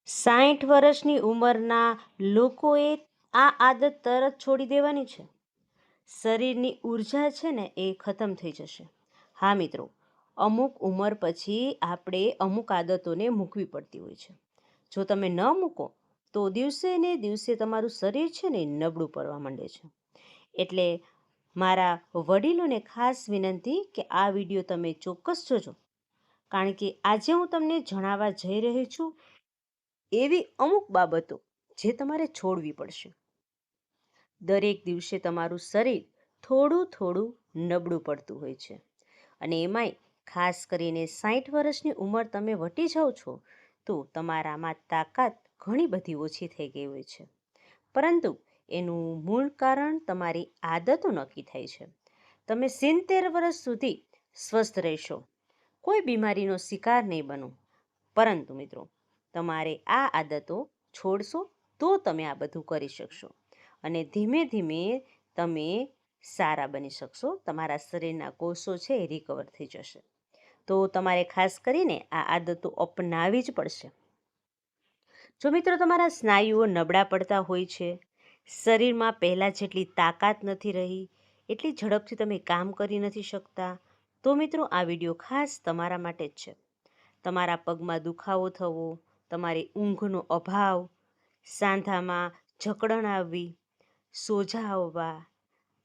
60 વર્ષની ઉંમરના લોકોએ આ આદત તરત છોડી દેવાની છે. શરીરની ઊર્જા છે ને એ ખતમ થઈ જશે. હા મિત્રો, અમુક ઉંમર પછી આપણે અમુક આદતોને મૂકવી પડતી હોય છે. જો તમે ન મૂકો તો દિવસે ને દિવસે તમારું શરીર છે ને નબળું પડવા માંડે છે. એટલે મારા વડીલોને ખાસ વિનંતી કે આ વિડીયો તમે ચોક્કસ જોજો, કારણ કે આજે હું તમને જણાવવા જઈ રહી છું એવી અમુક બાબતો જે તમારે છોડવી પડશે. દરેક દિવસે તમારું શરીર થોડું થોડું નબળું પડતું હોય છે, અને એમાંય ખાસ કરીને 60 વર્ષની ઉંમર તમે વટી જાઓ છો તો તમારામાં તાકાત ઘણી બધી ઓછી થઈ ગઈ હોય છે. પરંતુ એનું મૂળ કારણ તમારી આદતો નક્કી થાય છે. તમે 70 વર્ષ સુધી સ્વસ્થ રહેશો, કોઈ બીમારીનો શિકાર નહીં બનો, પરંતુ મિત્રો તમારે આ આદતો છોડશો તો તમે આ બધું કરી શકશો, અને ધીમે ધીમે તમે સારા બની શકશો. તમારા શરીરના કોષો છે એ રિકવર થઈ જશે. તો તમારે ખાસ કરીને આ આદતો અપનાવી જ પડશે. જો મિત્રો તમારા સ્નાયુઓ નબળા પડતા હોય છે, શરીરમાં પહેલાં જેટલી તાકાત નથી રહી, એટલી ઝડપથી તમે કામ કરી નથી શકતા, તો મિત્રો આ વિડીયો ખાસ તમારા માટે જ છે. તમારા પગમાં દુખાવો થવો, તમારી ઊંઘનો અભાવ, સાંધામાં જકડણ આવવી, સોજા આવવા,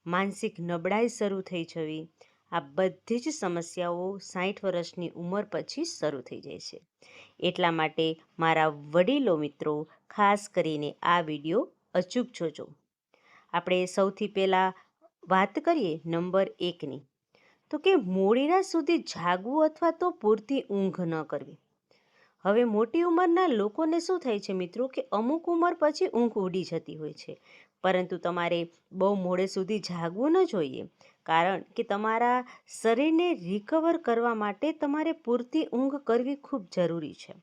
માનસિક નબળાઈ શરૂ થઈ જવી, આ બધી જ સમસ્યાઓ 60 વર્ષની ઉંમર પછી શરૂ થઈ જાય છે. એટલા માટે મારા વડીલો મિત્રો, ખાસ કરીને આ વિડીયો અચૂક જોજો. આપણે સૌથી પહેલાં વાત કરીએ નંબર 1ની, તો કે મોડી રાત સુધી જાગવું અથવા તો પૂરતી ઊંઘ ન કરવી. હવે મોટી ઉંમરના લોકોને શું થાય છે મિત્રો, કે અમુક ઉંમર પછી ઊંઘ ઉડી જતી હોય છે, પરંતુ તમારે બહુ મોડે સુધી જાગવું ન જોઈએ, કારણ કે તમારા શરીરને રિકવર કરવા માટે તમારે પૂરતી ઊંઘ કરવી ખૂબ જરૂરી છે.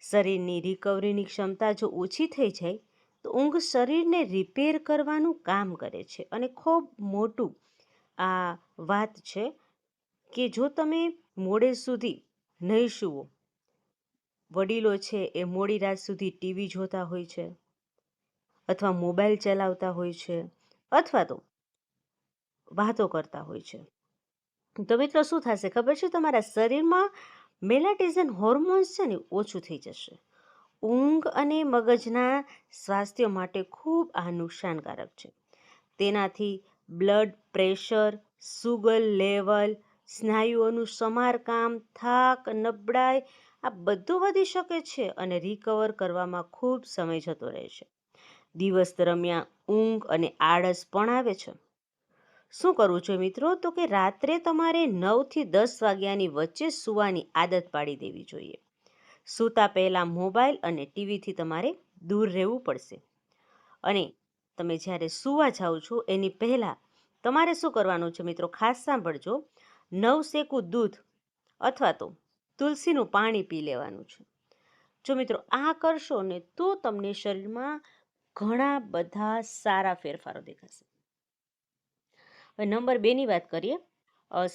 શરીરની રિકવરીની ક્ષમતા જો ઓછી થઈ જાય તો ઊંઘ શરીરને રિપેર કરવાનું કામ કરે છે, અને ખૂબ મોટું આ વાત છે કે જો તમે મોડે સુધી નહીં સૂવો, વડીલો છે એ મોડી રાત સુધી ટીવી જોતા હોય છે, અથવા મોબાઈલ ચલાવતા હોય છે, અથવા તો વાતો કરતા હોય છે, તો મિત્રો શું થશે ખબર છે? તમારા શરીરમાં મેલાટોનિન હોર્મોન્સ છે ને ઓછું થઈ જશે. ઊંઘ અને મગજના સ્વાસ્થ્ય માટે ખૂબ આ નુકસાનકારક છે. તેનાથી બ્લડ પ્રેશર, સુગર લેવલ, સ્નાયુઓનું સમારકામ, થાક, નબળાઈ આ બધું વધી શકે છે, અને રિકવર કરવામાં ખૂબ સમય જતો રહે છે. દિવસ દરમિયાન ઊંઘ અને આળસ પણ આવે છે. શું કરવું જોઈએ મિત્રો? તો કે રાત્રે તમારે 9 થી 10 વાગ્યાની વચ્ચે સૂવાની આદત પાડી દેવી જોઈએ. સૂતા પહેલાં મોબાઈલ અને ટીવીથી તમારે દૂર રહેવું પડશે. અને તમે જ્યારે સૂવા જાઓ છો એની પહેલાં તમારે શું કરવાનું છે મિત્રો? ખાસ સાંભળજો. નવશેકું દૂધ અથવા તો તુલસીનું પાણી પી લેવાનું છે. જો મિત્રો આ કરશો ને તો તમને શરીરમાં ઘણા બધા સારા ફેરફારો દેખાશે. હવે નંબર 2ની વાત કરીએ.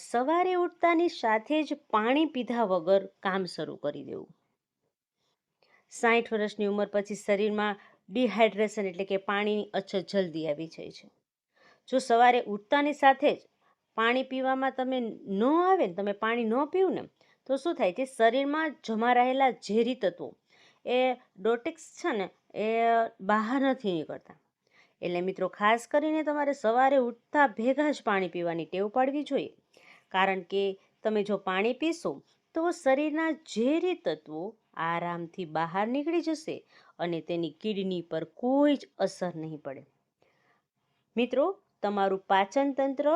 સવારે ઉઠતાની સાથે જ પાણી પીધા વગર કામ શરૂ કરી દેવું. 60 વર્ષની ઉંમર પછી શરીરમાં ડિહાઇડ્રેશન એટલે કે પાણીની અછત જલ્દી આવી જાય છે. જો સવારે ઉઠતાની સાથે જ પાણી પીવામાં તમે ન આવે ને, તમે પાણી ન પીવું ને, તો શું થાય છે? શરીરમાં જમા રહેલા ઝેરી તત્વો એ ડોટેક્સ છે ને એ બહાર નથી નીકળતા. એટલે મિત્રો ખાસ કરીને તમારે સવારે ઉઠતા ભેગા જ પાણી પીવાની ટેવ પાડવી જોઈએ, કારણ કે તમે જો પાણી પીશો તો શરીરના ઝેરી તત્વો આરામથી બહાર નીકળી જશે, અને તેની કિડની પર કોઈ જ અસર નહીં પડે. મિત્રો તમારું પાચન તંત્ર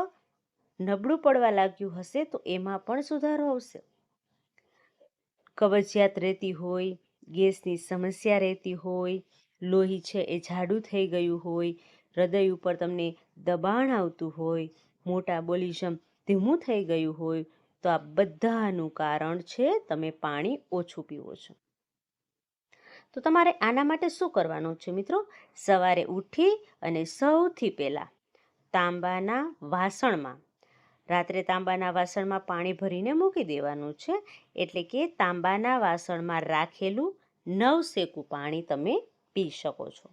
નબળું પડવા લાગ્યું હશે તો એમાં પણ સુધારો આવશે. કબજિયાત રહેતી હોય, ગેસની સમસ્યા રહેતી હોય, લોહી છે એ જાડું થઈ ગયું હોય, હૃદય ઉપર તમને દબાણ આવતું હોય, મેટાબોલિઝમ ધીમું થઈ ગયું હોય, તો આ બધાનું કારણ છે તમે પાણી ઓછું પીવો છો. તો તમારે આના માટે શું કરવાનું છે મિત્રો? સવારે ઉઠી અને સૌથી પહેલાં તાંબાના વાસણમાં, રાત્રે તાંબાના વાસણમાં પાણી ભરીને મૂકી દેવાનું છે. એટલે કે તાંબાના વાસણમાં રાખેલું નવસેકું પાણી તમે પી શકો છો.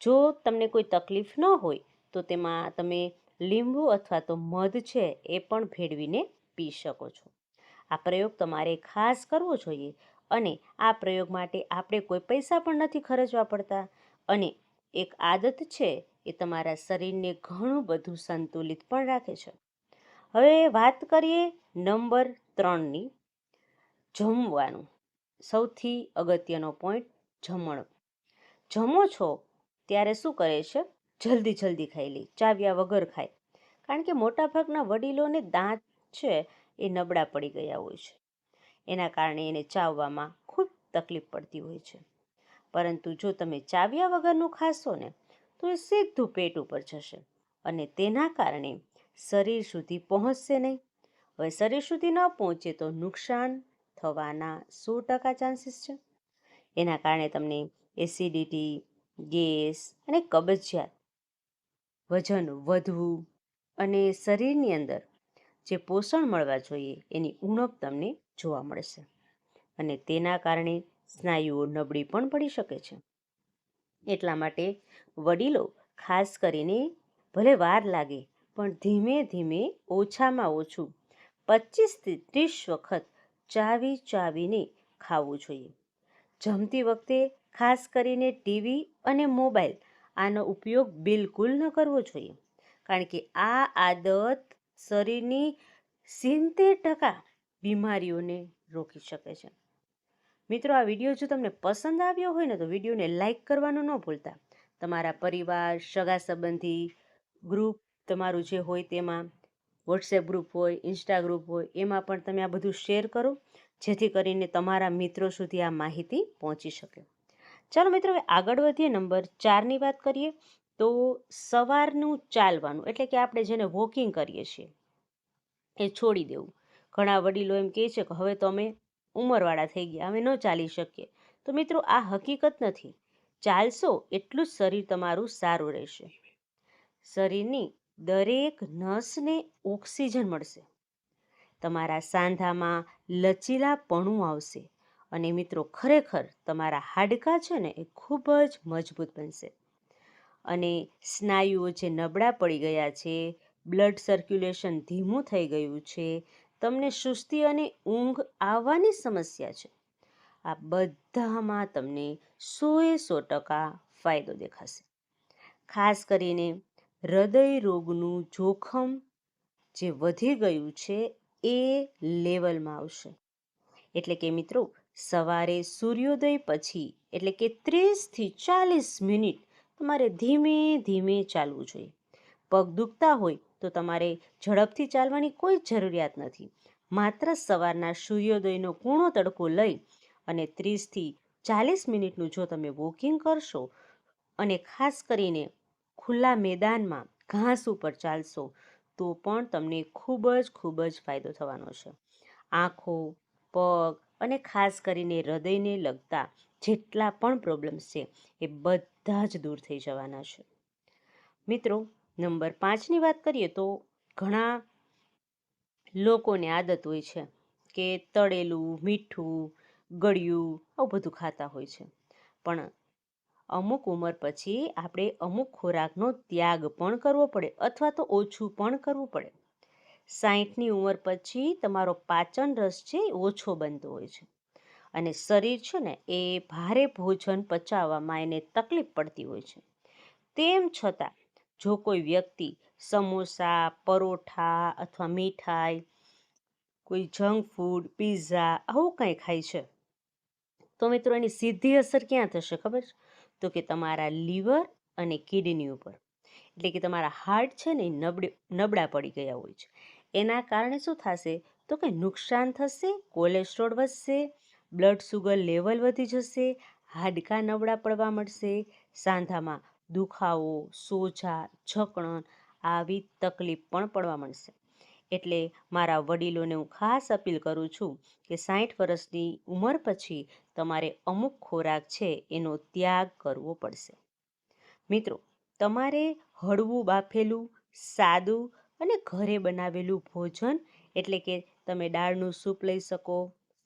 જો તમને કોઈ તકલીફ ન હોય તો તેમાં તમે લીંબુ અથવા તો મધ છે એ પણ ભેળવીને પી શકો છો. આ પ્રયોગ તમારે ખાસ કરવો જોઈએ અને આ પ્રયોગ માટે આપણે કોઈ પૈસા પણ નથી ખર્ચવા પડતા અને એક આદત છે એ તમારા શરીરને ઘણું બધું સંતુલિત પણ રાખે છે. હવે વાત કરીએ નંબર 3ની, જમવાનું. સૌથી અગત્યનો પોઈન્ટ, જમણ. જમો છો ત્યારે શું કરે છે? જલ્દી ખાઈ લે, ચાવ્યા વગર ખાય. કારણ કે મોટાભાગના વડીલોને દાંત છે એ નબળા પડી ગયા હોય છે. એના કારણે એને ચાવવામાં ખૂબ તકલીફ પડતી હોય છે. પરંતુ જો તમે ચાવ્યા વગરનું ખાશો ને તો એ સીધું પેટ ઉપર જશે અને તેના કારણે શરીર સુધી પહોંચશે નહીં. હવે શરીર સુધી ન પહોંચે તો નુકસાન થવાના 100% ચાન્સીસ છે. એના કારણે તમને એસિડિટી, ગેસ અને કબજિયાત, વજન વધવું અને શરીરની અંદર જે પોષણ મળવા જોઈએ એની ઉણપ તમને જોવા મળશે અને તેના કારણે સ્નાયુઓ નબળી પણ પડી શકે છે. એટલા માટે વડીલો ખાસ કરીને ભલે વાર લાગે પણ ધીમે ધીમે ઓછામાં ઓછું 25થી 30 વખત ચાવીને ખાવું જોઈએ. જમતી વખતે ખાસ કરીને ટીવી અને મોબાઈલ આનો ઉપયોગ બિલકુલ ન કરવો જોઈએ. કારણ કે આ આદત શરીરની 70% બીમારીઓને રોકી શકે છે. મિત્રો, આ વિડીયો જો તમને પસંદ આવ્યો હોય ને તો વિડીયોને લાઈક કરવાનું ન ભૂલતા. તમારા પરિવાર, સગા સંબંધી, ગ્રુપ તમારું જે હોય તેમાં, વોટ્સએપ ગ્રુપ હોય, ઇન્સ્ટા ગ્રુપ હોય, એમાં પણ તમે આ બધું શેર કરો જેથી કરીને તમારા મિત્રો સુધી આ માહિતી પહોંચી શકે. ચાલો મિત્રો, હવે આગળ વધીએ. નંબર 4ની વાત કરીએ તો સવારનું ચાલવાનું, એટલે કે આપણે જેને વોકિંગ કરીએ છીએ એ છોડી દેવું. ઘણા વડીલો એમ કહે છે કે હવે તો અમે ઉંમરવાળા થઈ ગયા, અમે ન ચાલી શકીએ. તો મિત્રો, આ હકીકત નથી. ચાલશો એટલું જ શરીર તમારું સારું રહેશે. શરીરની દરેક નસને ઓક્સિજન મળશે, તમારા સાંધામાં લચીલાપણું આવશે અને મિત્રો ખરેખર તમારા હાડકાં છે ને એ ખૂબ જ મજબૂત બનશે અને સ્નાયુઓ જે નબળા પડી ગયા છે, બ્લડ સર્ક્યુલેશન ધીમું થઈ ગયું છે, તમને સુસ્તી અને ઊંઘ આવવાની સમસ્યા છે, આ બધામાં તમને 100% ફાયદો દેખાશે. ખાસ કરીને હૃદય રોગનું જોખમ જે વધી ગયું છે એ લેવલમાં આવશે. એટલે કે મિત્રો, સવારે સૂર્યોદય પછી એટલે કે 30થી 40 મિનિટ તમારે ધીમે ધીમે ચાલવું જોઈએ. પગ દુખતા હોય તો તમારે ઝડપથી ચાલવાની કોઈ જરૂરિયાત નથી. માત્ર સવારના સૂર્યોદયનો કૂણો તડકો લઈ અને 30થી 40 મિનિટનું જો તમે વોકિંગ કરશો અને ખાસ કરીને ખુલ્લા મેદાનમાં ઘાસ ઉપર ચાલશો તો પણ તમને ખૂબ જ ફાયદો થવાનો છે. આંખો, પગ અને ખાસ કરીને હૃદયને લગતા જેટલા પણ પ્રોબ્લેમ્સ છે એ બધા જ દૂર થઈ જવાના છે. મિત્રો, નંબર 5ની વાત કરીએ તો ઘણા લોકોને આદત હોય છે કે તળેલું, મીઠું, ગળ્યું આવું બધું ખાતા હોય છે. પણ અમુક ઉંમર પછી આપણે અમુક ખોરાકનો ત્યાગ પણ કરવો પડે અથવા તો ઓછું પણ કરવું પડે. 60ની ઉંમર પછી તમારો પાચન રસ છે ઓછો બનતો હોય છે અને શરીર છે ને એ ભારે ભોજન પચાવવામાં એને તકલીફ પડતી હોય છે. તેમ છતાં જો કોઈ વ્યક્તિ સમોસા, પરોઠા અથવા મીઠાઈ, કોઈ જંક ફૂડ, પિઝા આવું કંઈ ખાય છે તો મિત્રો એની સીધી અસર ક્યાં થશે ખબર છે? તો કે તમારા લીવર અને કિડની ઉપર. એટલે કે તમારા હાર્ટ છે ને નબળા પડી ગયા હોય છે. એના કારણે શું થશે તો કે નુકસાન થશે, કોલેસ્ટ્રોલ વધશે, બ્લડ સુગર લેવલ વધી જશે, હાડકાં નબળા પડવા મળશે, સાંધામાં દુખાવો, સોજા, જકણન આવી તકલીફ પણ પડવા મળશે. એટલે મારા વડીલોને હું ખાસ અપીલ કરું છું કે 60 વર્ષની ઉંમર પછી તમારે અમુક ખોરાક છે એનો ત્યાગ કરવો પડશે. મિત્રો, તમારે હળવું બાફેલું, સાદું અને ઘરે બનાવેલું ભોજન, એટલે કે તમે દાળનું સૂપ લઈ શકો,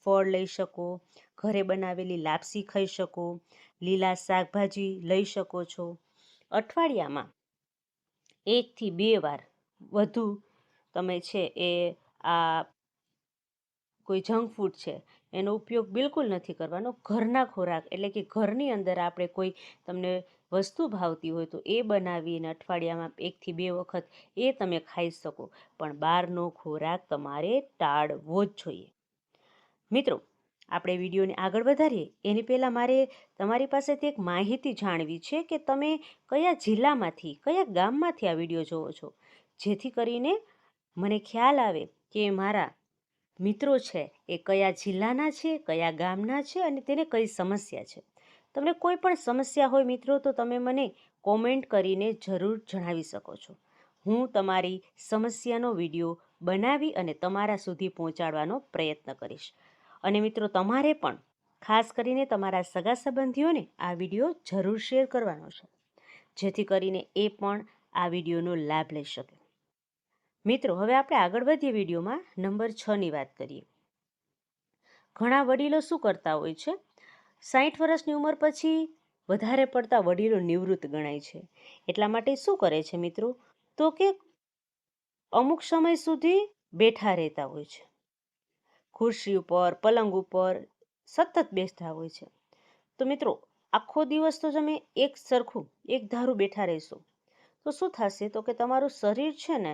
ફળ લઈ શકો, ઘરે બનાવેલી લાપસી ખાઈ શકો, લીલા શાકભાજી લઈ શકો છો. અઠવાડિયામાં 1 થી 2 વાર વધુ તમે છે એ આ કોઈ જંક ફૂડ છે એનો ઉપયોગ બિલકુલ નથી કરવાનો. ઘરના ખોરાક એટલે કે ઘરની અંદર આપણે કોઈ તમને વસ્તુ ભાવતી હોય તો એ બનાવીને અઠવાડિયામાં 1 થી 2 વખત એ તમે ખાઈ શકો, પણ બહારનો ખોરાક તમારે ટાળવો જ જોઈએ. મિત્રો, આપણે વિડીયોને આગળ વધારીએ એની પહેલાં મારે તમારી પાસેથી એક માહિતી જાણવી છે કે તમે કયા જિલ્લામાંથી, કયા ગામમાંથી આ વિડીયો જોવો છો, જેથી કરીને મને ખ્યાલ આવે કે મારા મિત્રો છે એ કયા જિલ્લાના છે, કયા ગામના છે અને તેને કઈ સમસ્યા છે. તમને કોઈ પણ સમસ્યા હોય મિત્રો તો તમે મને કોમેન્ટ કરીને જરૂર જણાવી શકો છો. હું તમારી સમસ્યાનો વિડીયો બનાવી અને તમારા સુધી પહોંચાડવાનો પ્રયત્ન કરીશ. અને મિત્રો, તમારે પણ ખાસ કરીને તમારા સગા સંબંધીઓને આ વિડીયો જરૂર શેર કરવાનો છે, જેથી કરીને એ પણ આ વિડીયોનો લાભ લઈ શકે. મિત્રો, હવે આપણે આગળ વધીએ. વિડીયોમાં નંબર 6ની વાત કરીએ. ઘણા વડીલો શું કરતા હોય છે, 60 વર્ષની ઉંમર પછી વધારે પડતા વડીલો નિવૃત્ત ગણાય છે. એટલા માટે શું કરે છે મિત્રો, તો કે અમુક સમય સુધી બેઠા રહેતા હોય છે, ખુરશી ઉપર, પલંગ ઉપર સતત બેસતા હોય છે. તો મિત્રો, આખો દિવસ તો તમે એક સરખું એક ધારું બેઠા રહેશો તો શું થશે, તો કે તમારું શરીર છે ને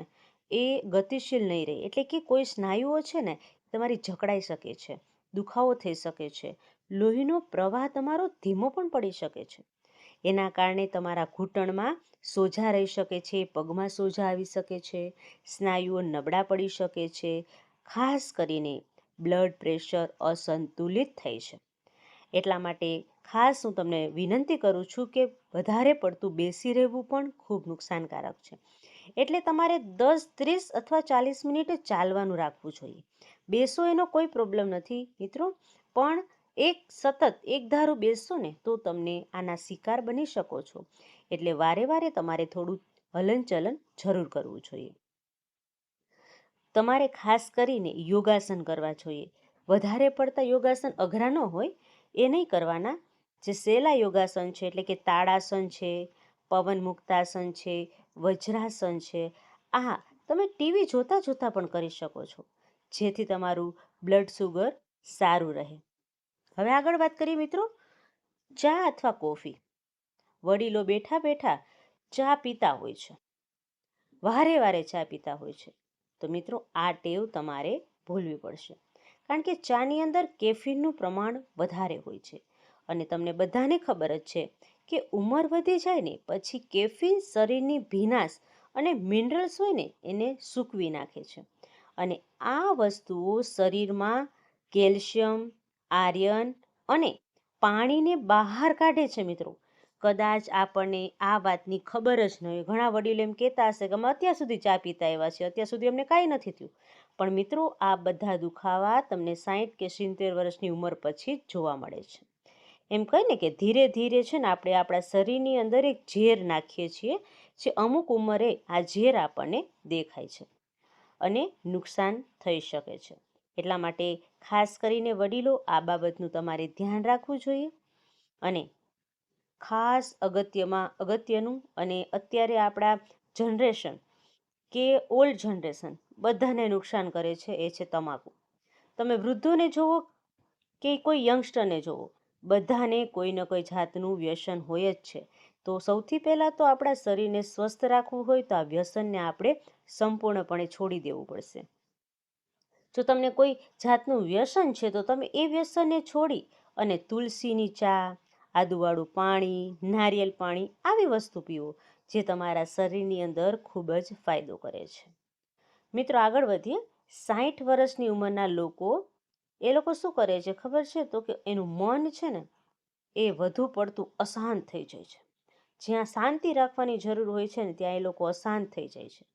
એ ગતિશીલ નહીં રહે. એટલે કે કોઈ સ્નાયુઓ છે ને તમારી જકડાઈ શકે છે, દુખાવો થઈ શકે છે, લોહીનો પ્રવાહ તમારો ધીમો પણ પડી શકે છે. એના કારણે તમારા ઘૂંટણમાં સોજા રહી શકે છે, પગમાં સોજા આવી શકે છે, સ્નાયુઓ નબળા પડી શકે છે. ખાસ કરીને બ્લડ પ્રેશર અસંતુલિત થાય છે. એટલા માટે ખાસ હું તમને વિનંતી કરું છું કે વધારે પડતું બેસી રહેવું પણ ખૂબ નુકસાનકારક છે. એટલે તમારે 10, 30 અથવા 40 મિનિટ ચાલવાનું રાખવું જોઈએ. બેસો એનો કોઈ પ્રોબ્લેમ નથી મિત્રો, પણ સતત એક ધારું બેસશો ને તો તમને આના શિકાર બની શકો છો. એટલે વારે વારે તમારે થોડું હલનચલન જરૂર કરવું જોઈએ. તમારે ખાસ કરીને યોગાસન કરવા જોઈએ. વધારે પડતા યોગાસન અઘરા ન હોય એ નહીં કરવાના. જે સહેલા યોગાસન છે એટલે કે તાડાસન છે, પવન મુક્તાસન છે, વજ્રાસન છે, આ તમે ટીવી જોતા જોતા પણ કરી શકો છો, જેથી તમારું બ્લડ સુગર સારું રહે. હવે આગળ વાત કરીએ મિત્રો, ચા અથવા કોફી. વડીલો બેઠા બેઠા ચા પીતા હોય છે, વારે વારે ચા પીતા હોય છે. તો મિત્રો, આ ટેવ તમારે ભૂલવી પડશે, કારણ કે ચાની અંદર કેફીનનું પ્રમાણ વધારે હોય છે. અને તમને બધાને ખબર જ છે કે ઉંમર વધી જાય ને પછી કેફીન શરીરની ભીનાશ અને મિનરલ્સ હોય ને એને સૂકવી નાખે છે. અને આ વસ્તુઓ શરીરમાં કેલ્શિયમ, આયર્ન અને પાણીને બહાર કાઢે છે. મિત્રો, કદાચ આપણને આ વાતની ખબર જ ન હોય. ઘણા વડીલો એમ કહેતા હશે કે અમે અત્યાર સુધી ચા પીતા આવ્યા છે, અત્યાર સુધી અમને કાંઈ નથી થયું. પણ મિત્રો, આ બધા દુખાવા તમને 60 કે 70 વર્ષની ઉંમર પછી જ જોવા મળે છે. એમ કહીને કે ધીરે ધીરે છે ને આપણે આપણા શરીરની અંદર એક ઝેર નાખીએ છીએ, જે અમુક ઉંમરે આ ઝેર આપણને દેખાય છે અને નુકસાન થઈ શકે છે. એટલા માટે ખાસ કરીને વડીલો આ બાબતનું તમારે ધ્યાન રાખવું જોઈએ. અને ખાસ અગત્યનું અને અત્યારે આપણા જનરેશન કે ઓલ્ડ જનરેશન બધાને નુકસાન કરે છે એ છે તમાકુ. તમે વૃદ્ધોને જુઓ કે કોઈ યંગસ્ટરને જુઓ, બધાને કોઈ ને કોઈ જાતનું વ્યસન હોય જ છે. તો સૌથી પહેલાં તો આપણા શરીરને સ્વસ્થ રાખવું હોય તો આ વ્યસનને આપણે સંપૂર્ણપણે છોડી દેવું પડશે. જો તમને કોઈ જાતનું વ્યસન છે તો તમે એ વ્યસનને છોડી અને તુલસીની ચા, આદુવાળું પાણી, નારિયેળ પાણી આવી વસ્તુ પીવો, જે તમારા શરીરની અંદર ખૂબ જ ફાયદો કરે છે. મિત્રો, આગળ વધીએ. 60 વર્ષની ઉંમરના લોકો શું કરે છે ખબર છે, તો કે એનું મન છે ને એ વધુ પડતું અશાંત થઈ જાય છે. જ્યાં શાંતિ રાખવાની જરૂર હોય છે ને ત્યાં એ લોકો અશાંત થઈ જાય છે.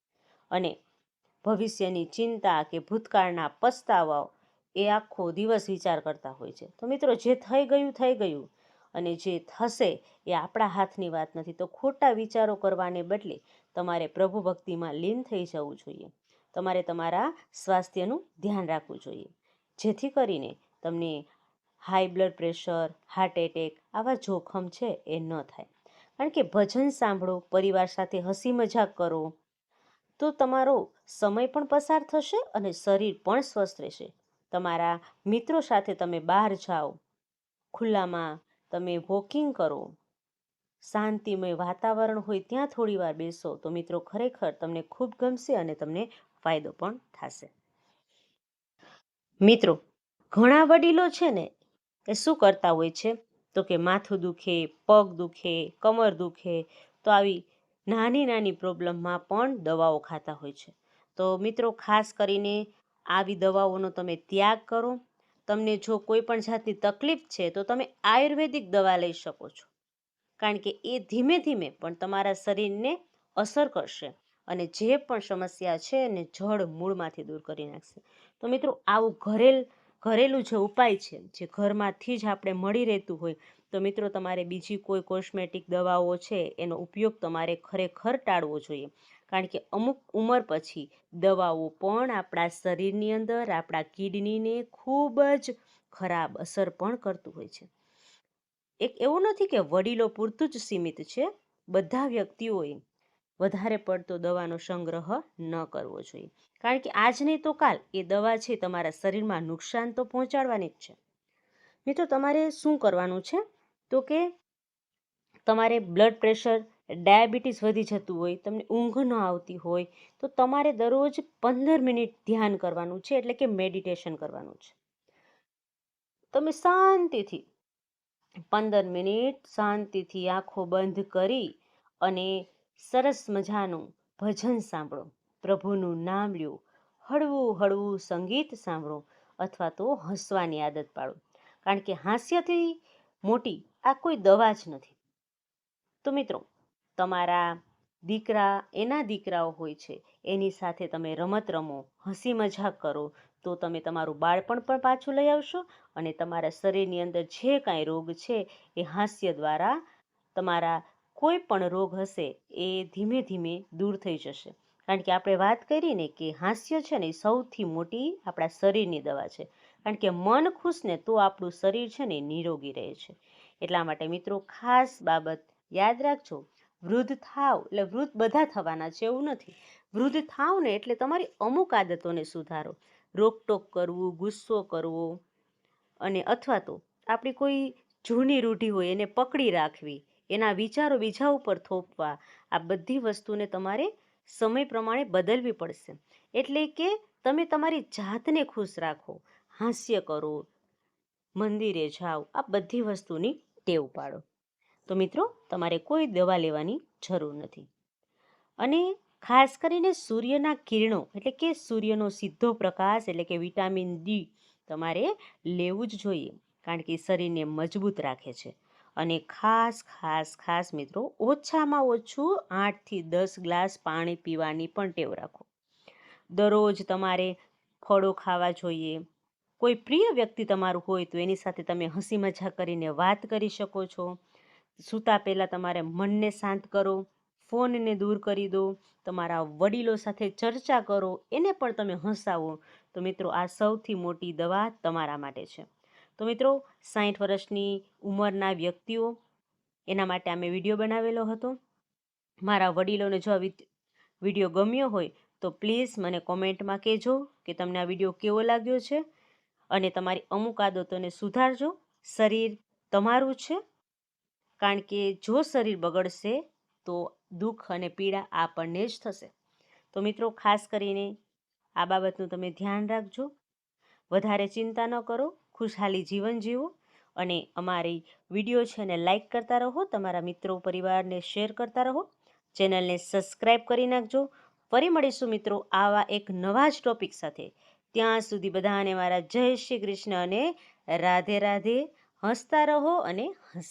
અને ભવિષ્યની ચિંતા કે ભૂતકાળના પસ્તાવાઓ એ આખો દિવસ વિચાર કરતા હોય છે. તો મિત્રો, જે થઈ ગયું અને જે થશે એ આપણા હાથની વાત નથી. તો ખોટા વિચારો કરવાને બદલે તમારે પ્રભુ ભક્તિમાં લીન થઈ જવું જોઈએ. તમારે તમારા સ્વાસ્થ્યનું ધ્યાન રાખવું જોઈએ, જેથી કરીને તમને high blood pressure, heart attack આવા જોખમ છે એ ન થાય. કારણ કે ભજન સાંભળો, પરિવાર સાથે હસી મજાક કરો, તો તમારો સમય પણ પસાર થશે અને શરીર પણ સ્વસ્થ રહેશે. તમારા મિત્રો સાથે તમે બહાર જાઓ, ખુલ્લામાં તમે વોકિંગ કરો, શાંતિમય વાતાવરણ હોય ત્યાં થોડી વાર બેસો, તો મિત્રો ખરેખર તમને ખૂબ ગમશે અને તમને ફાયદો પણ થશે. મિત્રો, ઘણા વડીલો છે ને એ શું કરતા હોય છે, તો કે માથું દુખે, પગ દુખે, કમર દુખે, તો આવી નાની નાની પ્રોબ્લેમમાં પણ દવાઓ ખાતા હોય છે. તો મિત્રો ખાસ કરીને આવી દવાઓનો તમે ત્યાગ કરો. તમને જો કોઈ પણ જાતની તકલીફ છે તો તમે આયુર્વેદિક દવા લઈ શકો છો, કારણ કે એ ધીમે ધીમે પણ તમારા શરીરને અસર કરશે અને જે પણ સમસ્યા છે એને જડ મૂળમાંથી દૂર કરી નાખશે. તો મિત્રો આવું ઘરેલું જે ઉપાય છે, જે ઘરમાંથી જ આપણે મળી રહેતું હોય, તો મિત્રો તમારે બીજી કોઈ કોસ્મેટિક દવાઓ છે એનો ઉપયોગ તમારે ખરેખર ટાળવો જોઈએ. કારણ કે અમુક ઉંમર પછી દવાઓ પણ આપણા શરીરની અંદર આપણા કિડનીને ખૂબ જ ખરાબ અસર પણ કરતું હોય છે. એક એવું નથી કે વડીલો પૂરતું જ સીમિત છે, બધા વ્યક્તિઓએ વધારે પડતો દવાનો સંગ્રહ ન કરવો જોઈએ. કારણ કે આજ નહીં તો કાલ એ દવા છે તમારા શરીરમાં નુકસાન તો પહોંચાડવાની જ છે. મિત્રો તમારે શું કરવાનું છે, તો કે તમારે બ્લડ પ્રેશર, ડાયાબિટીસ વધી જતું હોય, તમને ઊંઘ ન આવતી હોય, તો તમારે દરરોજ 15 મિનિટ ધ્યાન કરવાનું છે, એટલે કે મેડિટેશન કરવાનું છે. તમે શાંતિથી 15 મિનિટ શાંતિથી આંખો બંધ કરી અને સરસ મજાનું ભજન સાંભળો, પ્રભુનું નામ લ્યો, હળવું હળવું સંગીત સાંભળો, અથવા તો હસવાની આદત પાડો. કારણ કે હાસ્યથી મોટી આ કોઈ દવા જ નથી. તો મિત્રો તમારા એના દીકરાઓ હોય છે, એની સાથે તમે રમત રમો, હસી મજાક કરો, તો તમે તમારું બાળપણ પણ પાછું લઈ આવશો અને તમારા શરીરની અંદર જે કાંઈ રોગ છે એ હાસ્ય દ્વારા તમારા કોઈ પણ રોગ હશે એ ધીમે ધીમે દૂર થઈ જશે. કારણ કે આપણે વાત કરી ને કે હાસ્ય છે ને એ સૌથી મોટી આપણા શરીરની દવા છે. કારણ કે મન ખુશ ને તો આપણું શરીર છે ને નિરોગી રહે છે. એટલા માટે મિત્રો ખાસ બાબત યાદ રાખજો, વૃદ્ધ થાવ એટલે વૃદ્ધ બધા થવાના છે એવું નથી. વૃદ્ધ થાવ ને એટલે તમારી અમુક આદતોને સુધારો, રોકટોક કરવું, ગુસ્સો કરવો, અને અથવા તો આપણી કોઈ જૂની રૂઢિ હોય એને પકડી રાખવી, એના વિચારો બીજા ઉપર થોપવા, આ બધી વસ્તુને તમારે સમય પ્રમાણે બદલવી પડશે. એટલે કે તમે તમારી જાતને ખુશ રાખો, હાસ્ય કરો, મંદિરે જાઓ, આ બધી વસ્તુની ટેવ પાડો. તો મિત્રો તમારે કોઈ દવા લેવાની જરૂર નથી. અને ખાસ કરીને સૂર્યના કિરણો એટલે કે સૂર્યનો સીધો પ્રકાશ એટલે કે વિટામિન ડી તમારે લેવું જ જોઈએ, કારણ કે શરીરને મજબૂત રાખે છે. અને ખાસ મિત્રો ઓછામાં ઓછું 8થી 10 ગ્લાસ પાણી પીવાની પણ ટેવ રાખો. દરરોજ તમારે ફળો ખાવા જોઈએ. કોઈ પ્રિય વ્યક્તિ તમારું હોય તો એની સાથે તમે હસી મજાક કરીને વાત કરી શકો છો. સૂતા પહેલાં તમારે મનને શાંત કરો, ફોનને દૂર કરી દો, તમારા વડીલો સાથે ચર્ચા કરો, એને પણ તમે હસાવો. તો મિત્રો આ સૌથી મોટી દવા તમારા માટે છે. તો મિત્રો 60 વર્ષની ઉંમરના વ્યક્તિઓ, એના માટે અમે વિડીયો બનાવેલો હતો. મારા વડીલોને જો આ વિડીયો ગમ્યો હોય તો પ્લીઝ મને કોમેન્ટમાં કહેજો કે તમને આ વિડીયો કેવો લાગ્યો છે, અને તમારી અમુક આદતોને સુધારજો. શરીર તમારું છે, કારણ કે જો શરીર બગડશે તો દુઃખ અને પીડા આપણને જ થશે. તો મિત્રો ખાસ કરીને આ બાબતનું તમે ધ્યાન રાખજો. વધારે ચિંતા ન કરો, ખુશહાલી જીવન જીવો, અને અમારી વિડીયો છે એને લાઈક કરતા રહો, તમારા મિત્રો પરિવારને શેર કરતા રહો, ચેનલને સબસ્ક્રાઈબ કરી નાખજો. ફરી મળીશું મિત્રો આવા એક નવા જ ટોપિક સાથે. ત્યાં સુધી બધાને મારા જય શ્રી કૃષ્ણ અને રાધે રાધે. હસતા રહો અને હસા